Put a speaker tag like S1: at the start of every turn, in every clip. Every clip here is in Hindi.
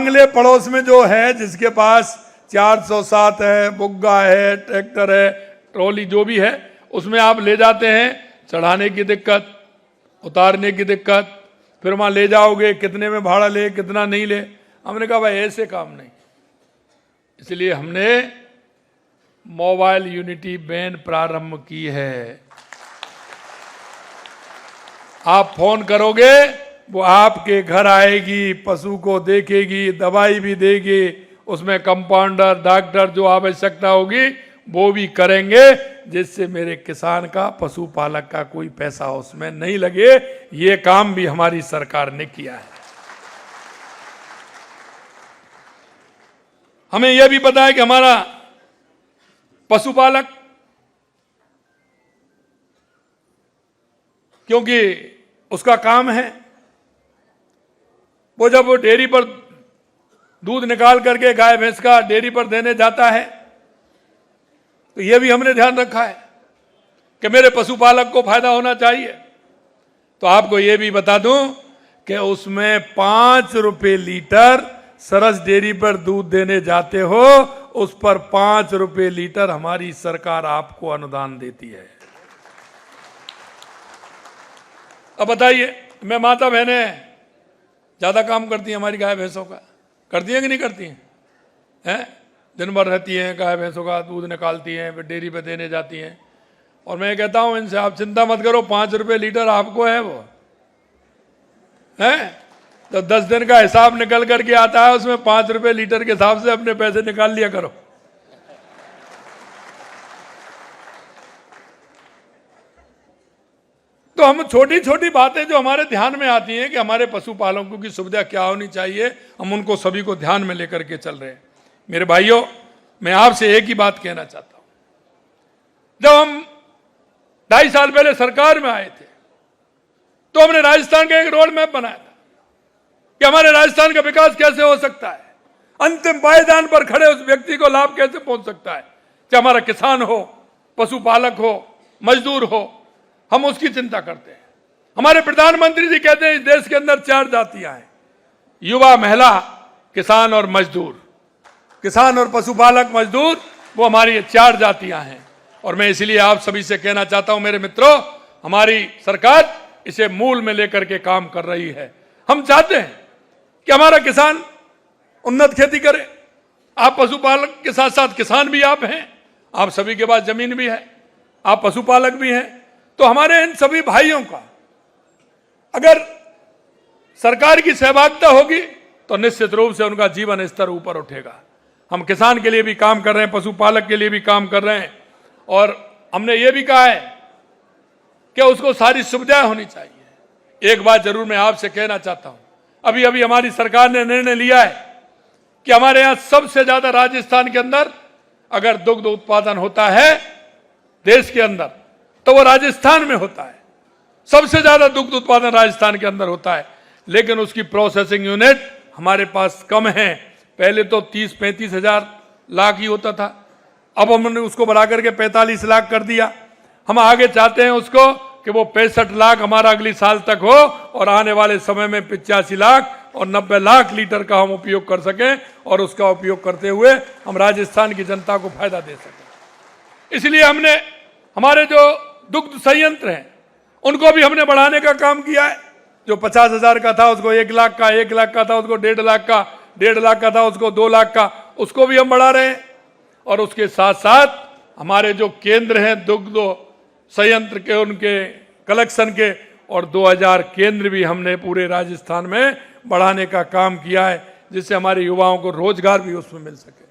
S1: बांग्ले पड़ोस में जो है, जिसके पास 407 है, बुग्गा है, ट्रैक्टर है, ट्रॉली जो भी है, उसमें आप ले जाते हैं, चढ़ाने की दिक्कत, उतारने की दिक्कत, फिर वहां ले जाओगे कितने में भाड़ा ले, कितना नहीं ले। हमने कहा भाई ऐसे काम नहीं, इसलिए हमने मोबाइल यूनिटी वैन प्रारंभ की है। आप फोन करोगे, वो आपके घर आएगी, पशु को देखेगी, दवाई भी देगी, उसमें कंपाउंडर, डॉक्टर जो आवश्यकता होगी वो भी करेंगे, जिससे मेरे किसान का, पशुपालक का कोई पैसा उसमें नहीं लगे। ये काम भी हमारी सरकार ने किया है। हमें यह भी पता है कि हमारा पशुपालक, क्योंकि उसका काम है, वो जब वो डेयरी पर दूध निकाल करके गाय भैंस का डेयरी पर देने जाता है, तो यह भी हमने ध्यान रखा है कि मेरे पशुपालक को फायदा होना चाहिए। तो आपको यह भी बता दूं कि उसमें 5 रुपए लीटर सरस डेयरी पर दूध देने जाते हो, उस पर 5 रुपए लीटर हमारी सरकार आपको अनुदान देती है। अब बताइए, मैं माता बहनें ज्यादा काम करती हैं हमारी गाय भैंसों का, करती हैं कि नहीं करती हैं? दिन भर रहती हैं, गाय भैंसों का दूध निकालती हैं, फिर डेयरी पे देने जाती हैं। और मैं कहता हूं इनसे, आप चिंता मत करो, 5 रुपए लीटर आपको है, वो है तो 10 दिन का हिसाब निकल करके आता है, उसमें 5 रुपए लीटर के हिसाब से अपने पैसे निकाल लिया करो। तो हम छोटी छोटी बातें जो हमारे ध्यान में आती हैं कि हमारे पशुपालकों की सुविधा क्या होनी चाहिए, हम उनको सभी को ध्यान में लेकर के चल रहे हैं। मेरे भाइयों, मैं आपसे एक ही बात कहना चाहता हूं। जब हम 2.5 साल पहले सरकार में आए थे, तो हमने राजस्थान का एक रोड मैप बनाया था कि हमारे राजस्थान का विकास कैसे हो सकता है, अंतिम पायदान पर खड़े उस व्यक्ति को लाभ कैसे पहुंच सकता है, चाहे हमारा किसान हो, पशुपालक हो, मजदूर हो, हम उसकी चिंता करते हैं। हमारे प्रधानमंत्री जी कहते हैं इस देश के अंदर 4 जातियां हैं, युवा, महिला, किसान और मजदूर। किसान और पशुपालक, मजदूर, वो हमारी ये 4 जातियां हैं। और मैं इसलिए आप सभी से कहना चाहता हूं मेरे मित्रों, हमारी सरकार इसे मूल में लेकर के काम कर रही है। हम चाहते हैं कि हमारा किसान उन्नत खेती करे। आप पशुपालक के साथ साथ किसान भी आप हैं, आप सभी के पास जमीन भी है, आप पशुपालक भी हैं। तो हमारे इन सभी भाइयों का अगर सरकार की सहभागिता होगी तो निश्चित रूप से उनका जीवन स्तर ऊपर उठेगा। हम किसान के लिए भी काम कर रहे हैं, पशुपालक के लिए भी काम कर रहे हैं, और हमने ये भी कहा है कि उसको सारी सुविधाएं होनी चाहिए। एक बात जरूर मैं आपसे कहना चाहता हूं, अभी अभी हमारी सरकार ने निर्णय लिया है कि हमारे यहां सबसे ज्यादा राजस्थान के अंदर अगर दुग्ध उत्पादन होता है देश के अंदर, तो वो राजस्थान में होता है। सबसे ज्यादा दुग्ध उत्पादन राजस्थान के अंदर होता है, लेकिन उसकी प्रोसेसिंग यूनिट हमारे पास कम है। पहले तो 30-35 हजार लाख ही होता था, अब हमने उसको बढ़ा करके 45 लाख कर दिया। हम आगे चाहते हैं उसको कि वो 65 लाख हमारा अगली साल तक हो, और आने वाले समय में 85 लाख और 90 लाख लीटर का हम उपयोग कर सकें, और उसका उपयोग करते हुए हम राजस्थान की जनता को फायदा दे सकें। इसलिए हमने हमारे जो दुग्ध संयंत्र हैं उनको भी हमने बढ़ाने का काम किया है। जो 50,000 का था उसको 1 लाख का, 1 लाख का था उसको 1.5 लाख का, 1.5 लाख का था उसको 2 लाख का, उसको भी हम बढ़ा रहे हैं। और उसके साथ साथ हमारे जो केंद्र हैं दुग्ध संयंत्र के, उनके कलेक्शन के, और 2000 केंद्र भी हमने पूरे राजस्थान में बढ़ाने का काम किया है, जिससे हमारे युवाओं को रोजगार भी उसमें मिल सके।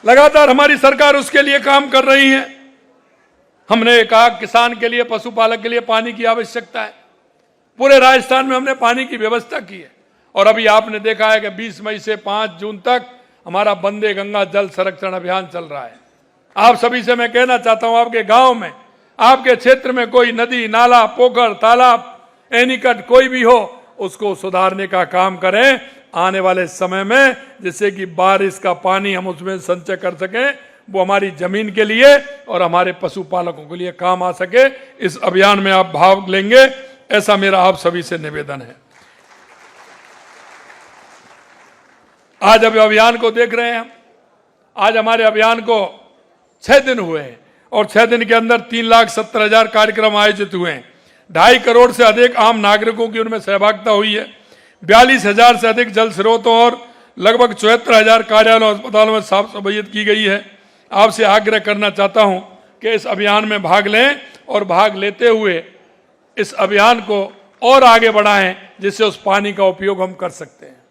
S1: लगातार हमारी सरकार उसके लिए काम कर रही है। हमने कहा किसान के लिए, पशुपालक के लिए पानी की आवश्यकता है। पूरे राजस्थान में हमने पानी की व्यवस्था की है। और अभी आपने देखा है कि 20 मई से 5 जून तक हमारा वंदे गंगा जल संरक्षण अभियान चल रहा है। आप सभी से मैं कहना चाहता हूं, आपके गांव में, आपके क्षेत्र में कोई नदी, नाला, पोखर, तालाब, एनीकट कोई भी हो, उसको सुधारने का काम करें आने वाले समय में, जिससे कि बारिश का पानी हम उसमें संचय कर सकें, वो हमारी जमीन के लिए और हमारे पशुपालकों के लिए काम आ सके। इस अभियान में आप भाग लेंगे, ऐसा मेरा आप सभी से निवेदन है। आज अब अभियान को देख रहे हैं हम। आज हमारे अभियान को 6 दिन हुए हैं और 6 दिन के अंदर 3,70,000 कार्यक्रम आयोजित हुए हैं। 2.5 करोड़ से अधिक आम नागरिकों की उनमें सहभागिता हुई है। 42,000 से अधिक जल स्रोतों और लगभग 74,000 कार्यालयों और अस्पतालों में साफ सफाई की गई है। आपसे आग्रह करना चाहता हूं कि इस अभियान में भाग लें और भाग लेते हुए इस अभियान को और आगे बढ़ाएं, जिससे उस पानी का उपयोग हम कर सकते हैं।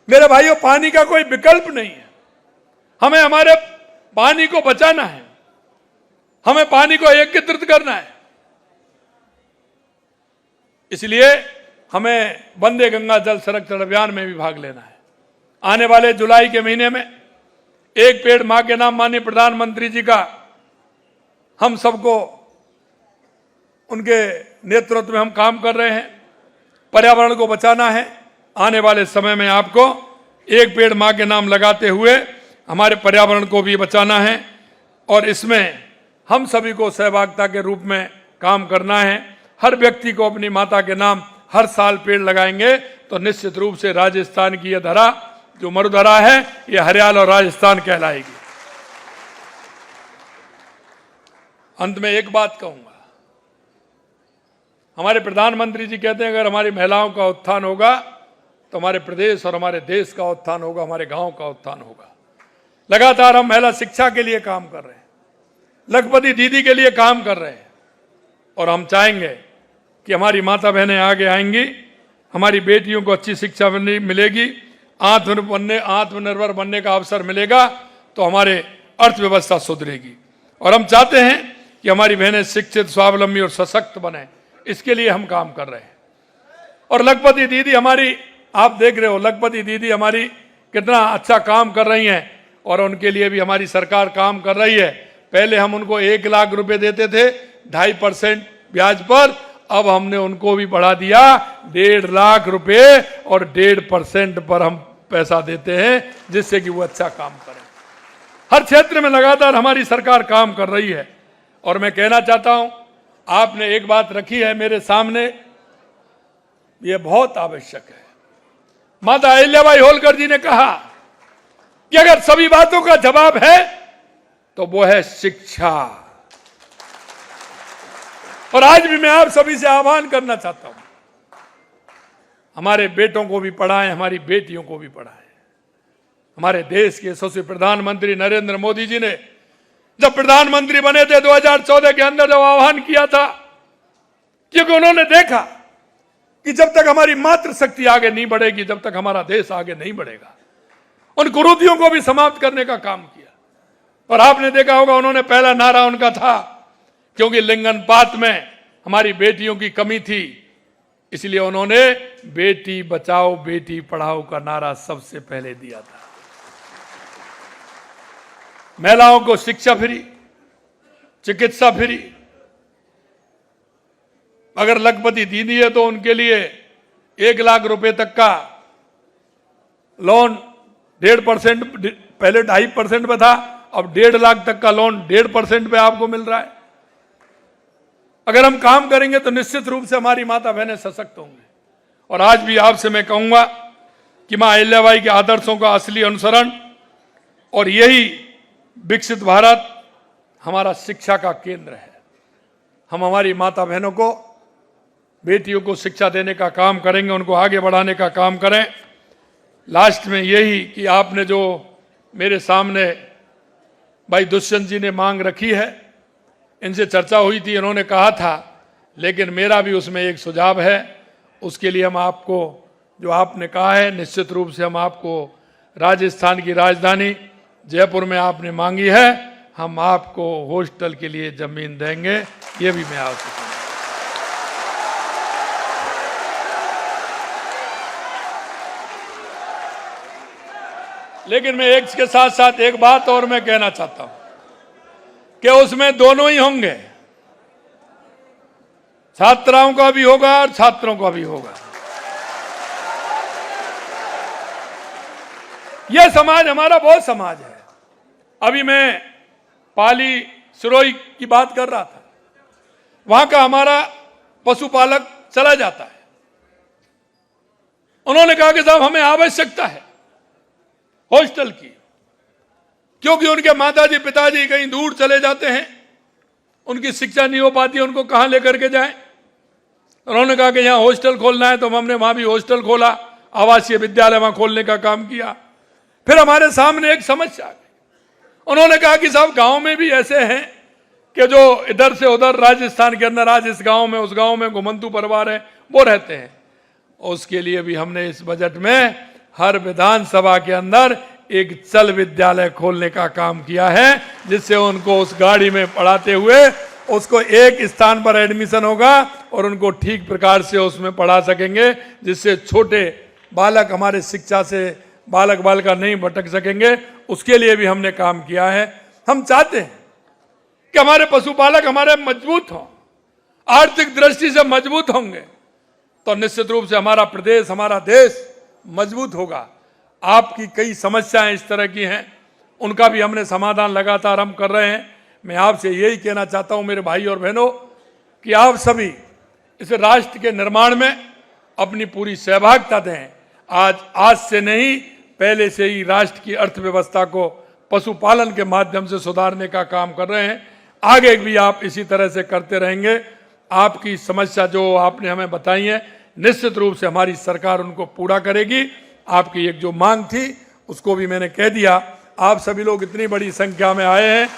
S1: मेरे भाइयों, पानी का कोई विकल्प नहीं है। हमें हमारे पानी को बचाना है, हमें पानी को एकत्रित करना है। इसलिए हमें वंदे गंगा जल संरक्षण अभियान में भी भाग लेना है। आने वाले जुलाई के महीने में एक पेड़ मां के नाम माननीय प्रधानमंत्री जी का हम सबको उनके नेतृत्व में हम काम कर रहे हैं। पर्यावरण को बचाना है। आने वाले समय में आपको एक पेड़ मां के नाम लगाते हुए हमारे पर्यावरण को भी बचाना है और इसमें हम सभी को सहभागिता के रूप में काम करना है। हर व्यक्ति को अपनी माता के नाम हर साल पेड़ लगाएंगे तो निश्चित रूप से राजस्थान की यह धरा जो मरुधरा है, यह हरियाणा और राजस्थान कहलाएगी। अंत में एक बात कहूंगा, हमारे प्रधानमंत्री जी कहते हैं अगर हमारी महिलाओं का उत्थान होगा तो हमारे प्रदेश और हमारे देश का उत्थान होगा, हमारे गांव का उत्थान होगा। लगातार हम महिला शिक्षा के लिए काम कर रहे हैं, लखपति दीदी के लिए काम कर रहे हैं और हम चाहेंगे कि हमारी माता बहनें आगे आएंगी, हमारी बेटियों को अच्छी शिक्षा मिलेगी, आत्मनिर्भर बनने का अवसर मिलेगा तो हमारे अर्थव्यवस्था सुधरेगी। और हम चाहते हैं कि हमारी बहनें शिक्षित, स्वावलंबी और सशक्त बने, इसके लिए हम काम कर रहे हैं। और लखपति दीदी हमारी, आप देख रहे हो लखपति दीदी हमारी कितना अच्छा काम कर रही हैं और उनके लिए भी हमारी सरकार काम कर रही है। पहले हम उनको 1 लाख रुपए देते थे 2.5% ब्याज पर, अब हमने उनको भी बढ़ा दिया 1.5 लाख रुपए और 1.5% पर हम पैसा देते हैं, जिससे कि वो अच्छा काम करें। हर क्षेत्र में लगातार हमारी सरकार काम कर रही है और मैं कहना चाहता हूं, आपने एक बात रखी है मेरे सामने, यह बहुत आवश्यक है। माता अहिल्याबाई होलकर जी ने कहा कि अगर सभी बातों का जवाब है तो वो है शिक्षा। और आज भी मैं आप सभी से आह्वान करना चाहता हूं, हमारे बेटों को भी पढ़ाएं, हमारी बेटियों को भी पढ़ाएं। हमारे देश के यशस्वी प्रधानमंत्री नरेंद्र मोदी जी ने जब प्रधानमंत्री बने थे 2014 के अंदर जब आह्वान किया था, क्योंकि उन्होंने देखा कि जब तक हमारी मातृशक्ति आगे नहीं बढ़ेगी, जब तक हमारा देश आगे नहीं बढ़ेगा, उन कुरीतियों को भी समाप्त करने का काम किया। और आपने देखा होगा उन्होंने पहला नारा उनका था, क्योंकि लिंग अनुपात में हमारी बेटियों की कमी थी, इसलिए उन्होंने बेटी बचाओ बेटी पढ़ाओ का नारा सबसे पहले दिया था। महिलाओं को शिक्षा फ्री, चिकित्सा फ्री। अगर लखपति दीदी है तो उनके लिए 1 लाख रुपए तक का लोन 1.5%, पहले 2.5% पे था, अब 1.5 लाख तक का लोन 1.5% पे आपको मिल रहा है। अगर हम काम करेंगे तो निश्चित रूप से हमारी माता बहनें सशक्त होंगे। और आज भी आपसे मैं कहूंगा कि मां अहिल्याबाई के आदर्शों का असली अनुसरण और यही विकसित भारत हमारा शिक्षा का केंद्र है। हम हमारी माता बहनों को, बेटियों को शिक्षा देने का काम करेंगे, उनको आगे बढ़ाने का काम करें। लास्ट में यही कि आपने जो मेरे सामने भाई दुष्यंत जी ने मांग रखी है, इनसे चर्चा हुई थी, इन्होंने कहा था, लेकिन मेरा भी उसमें एक सुझाव है। उसके लिए हम आपको, जो आपने कहा है, निश्चित रूप से हम आपको राजस्थान की राजधानी जयपुर में आपने मांगी है, हम आपको हॉस्टल के लिए जमीन देंगे, ये भी मैं आपसे कहूँगा। लेकिन मैं एक के साथ साथ एक बात और मैं कहना चाहता हूं कि उसमें दोनों ही होंगे, छात्राओं का भी होगा और छात्रों का भी होगा। यह समाज हमारा बहुत समाज है। अभी मैं पाली सिरोही की बात कर रहा था, वहां का हमारा पशुपालक चला जाता है, उन्होंने कहा कि साहब हमें आवश्यकता है हॉस्टल की, क्योंकि उनके माताजी पिताजी कहीं दूर चले जाते हैं, उनकी शिक्षा नहीं हो पाती, उनको कहां लेकर के जाएं। उन्होंने कहा कि यहां हॉस्टल खोलना है, तो हमने वहां भी हॉस्टल खोला, आवासीय विद्यालय वहां खोलने का काम किया। फिर हमारे सामने एक समस्या आ गई। उन्होंने कहा कि साहब गांव में भी ऐसे हैं कि जो इधर से उधर राजस्थान के अंदर आज इस गांव में उस गांव में घुमंतू परिवार है, वो रहते हैं। उसके लिए भी हमने इस बजट में हर विधानसभा के अंदर एक चल विद्यालय खोलने का काम किया है, जिससे उनको उस गाड़ी में पढ़ाते हुए उसको एक स्थान पर एडमिशन होगा और उनको ठीक प्रकार से उसमें पढ़ा सकेंगे, जिससे छोटे बालक हमारे शिक्षा से बालक बालिका नहीं भटक सकेंगे। उसके लिए भी हमने काम किया है। हम चाहते हैं कि हमारे पशुपालक हमारे मजबूत हों, आर्थिक दृष्टि से मजबूत होंगे तो निश्चित रूप से हमारा प्रदेश, हमारा देश मजबूत होगा। आपकी कई समस्याएं इस तरह की हैं, उनका भी हमने समाधान लगातार हम कर रहे हैं। मैं आपसे यही कहना चाहता हूं मेरे भाई और बहनों कि आप सभी इस राष्ट्र के निर्माण में अपनी पूरी सहभागिता दें। आज से नहीं, पहले से ही राष्ट्र की अर्थव्यवस्था को पशुपालन के माध्यम से सुधारने का काम कर रहे हैं। आगे भी आप इसी तरह से करते रहेंगे। आपकी समस्या जो आपने हमें बताई है, निश्चित रूप से हमारी सरकार उनको पूरा करेगी। आपकी एक जो मांग थी उसको भी मैंने कह दिया। आप सभी लोग इतनी बड़ी संख्या में आए हैं,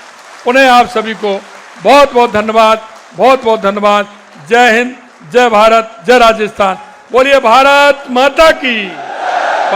S1: उन्हें आप सभी को बहुत बहुत धन्यवाद, बहुत बहुत धन्यवाद। जय हिंद, जय भारत, जय राजस्थान। बोलिए भारत माता की।